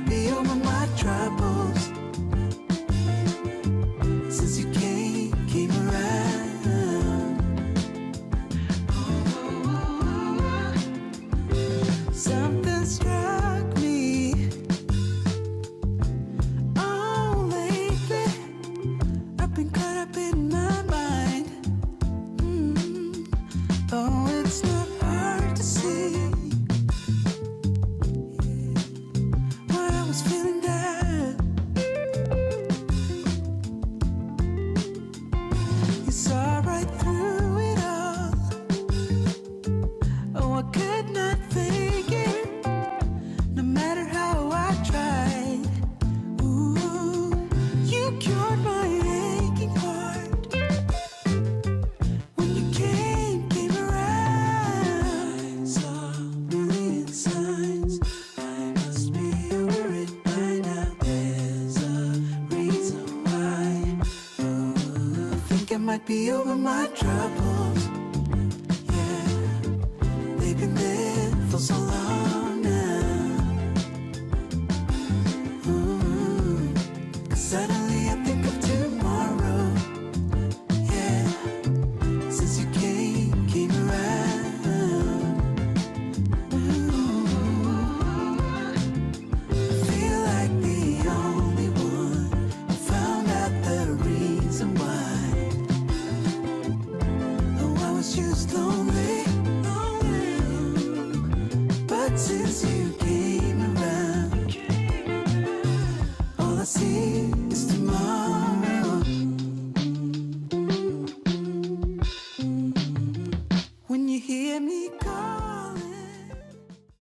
might be over my troubles since you came around. Something struck me. Oh, lately I've been caught up in my mind. Oh, it's not hard to see what I was feeling there. You saw right through it all. Oh, I could not fake it, no matter how I tried. Ooh, you cured my aching heart when you came around. I saw brilliant signs. I must be over it by now. There's a reason why. Oh, I think I might be over my troubles. Yeah, they've been there for so long now. Ooh, 'cause suddenly I think of tomorrow. Yeah, since you came around. Ooh, I feel like the only one who found out the reason why. Oh, I was just lonely, but since you came around, all I see is tomorrow. When you hear me